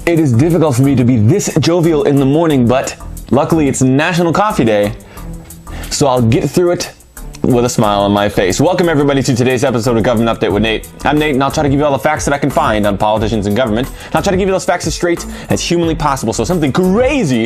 It is difficult for me to be this jovial in the morning, but luckily it's National Coffee Day, so I'll get through it with a smile on my face. Welcome everybody to today's episode of Government Update with Nate. I'm Nate, and I'll try to give you all the facts that I can find on politicians and government. And I'll try to give you those facts as straight as humanly possible. So something crazy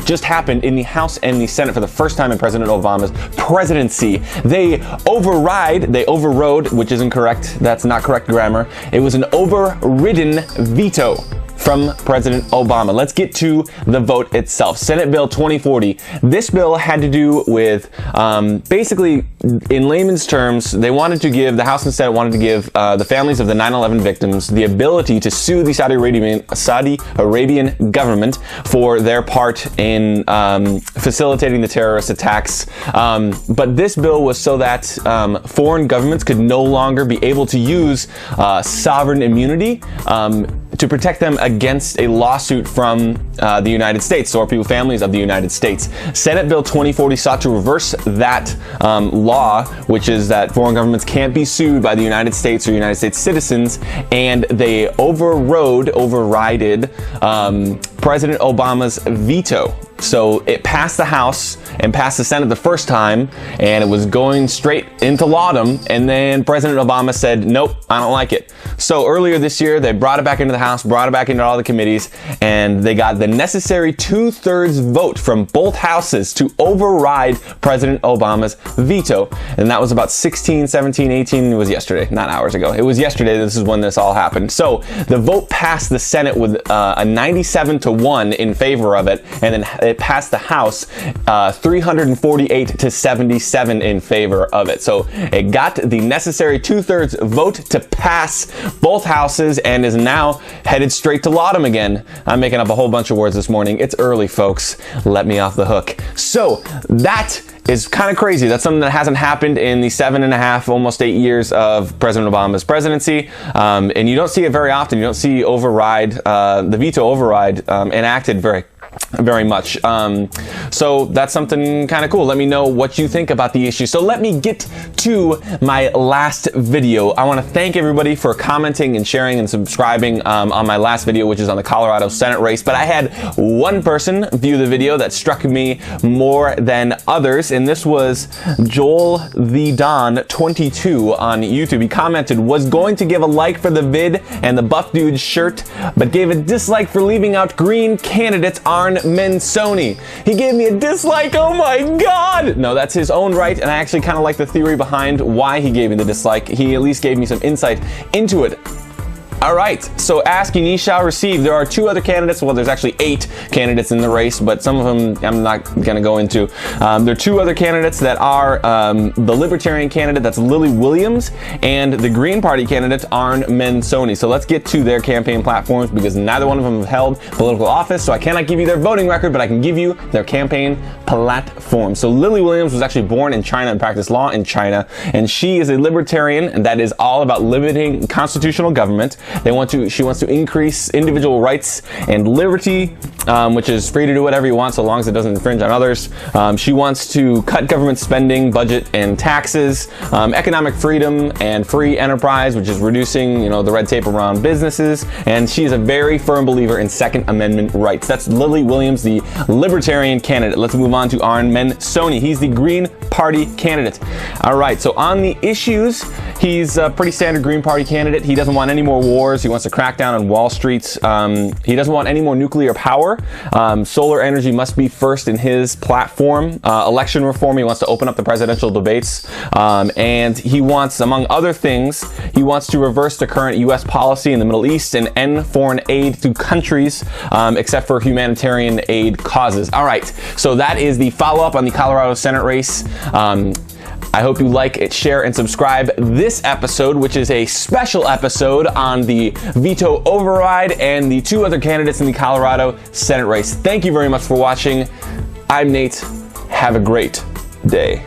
just happened in the House and the Senate for the first time in President Obama's presidency. They overrode, which isn't correct. That's not correct grammar. It was an overridden veto from President Obama. Let's get to the vote itself. Senate Bill 2040. This bill had to do with, basically, in layman's terms, the House and Senate wanted to give the families of the 9/11 victims the ability to sue the Saudi Arabian government for their part in facilitating the terrorist attacks. But this bill was so that foreign governments could no longer be able to use sovereign immunity to protect them against a lawsuit from the United States or families of the United States. Senate Bill 2040 sought to reverse that law, which is that foreign governments can't be sued by the United States or United States citizens, and they overrided President Obama's veto. So it passed the House and passed the Senate the first time, and it was going straight into laudom, and then President Obama said, nope, I don't like it. So earlier this year, they brought it back into the House, brought it back into all the committees, and they got the necessary 2/3 vote from both houses to override President Obama's veto. And that was about 16, 17, 18, it was yesterday, not hours ago. It was yesterday, this is when this all happened. So the vote passed the Senate with a 97-1 in favor of it, and then it passed the House 348-77 in favor of it. So it got the necessary 2/3 vote to pass both houses and is now headed straight to laudom again. I'm making up a whole bunch of words this morning. It's early, folks. Let me off the hook. So that is kind of crazy. That's something that hasn't happened in the 7.5, almost 8 years of President Obama's presidency. And you don't see it very often. You don't see the veto override enacted very much. So that's something kind of cool. Let me know what you think about the issue. So let me get to my last video. I want to thank everybody for commenting and sharing and subscribing on my last video, which is on the Colorado Senate race. But I had one person view the video that struck me more than others, and this was Joel the Don 22 on YouTube. He commented, was going to give a like for the vid and the buff dude's shirt, but gave a dislike for leaving out green candidates Arn Menconi. He gave me a dislike, oh my god! No, that's his own right, and I actually kind of like the theory behind why he gave me the dislike. He at least gave me some insight into it. Alright, so ask and ye shall receive. There are 2 other candidates. Well, there's actually 8 candidates in the race, but some of them I'm not going to go into. There are 2 other candidates that are the Libertarian candidate, that's Lily Williams, and the Green Party candidate, Arn Menconi. So let's get to their campaign platforms, because neither one of them have held political office, so I cannot give you their voting record, but I can give you their campaign platform. So Lily Williams was actually born in China and practiced law in China, and she is a Libertarian, and that is all about limiting constitutional government. She wants to increase individual rights and liberty, which is free to do whatever you want so long as it doesn't infringe on others. She wants to cut government spending, budget, and taxes, economic freedom and free enterprise, which is reducing, the red tape around businesses. And she is a very firm believer in Second Amendment rights. That's Lily Williams, the Libertarian candidate. Let's move on to Arn Menconi. He's the Green Party candidate. All right, so on the issues, he's a pretty standard Green Party candidate. He doesn't want any more wars. He wants to crack down on Wall Street. He doesn't want any more nuclear power. Solar energy must be first in his platform. Election reform, he wants to open up the presidential debates. And he wants, among other things, he wants to reverse the current U.S. policy in the Middle East and end foreign aid to countries, except for humanitarian aid causes. All right, so that is the follow-up on the Colorado Senate race. I hope you like it, share, and subscribe this episode, which is a special episode on the veto override and the 2 other candidates in the Colorado Senate race. Thank you very much for watching. I'm Nate. Have a great day.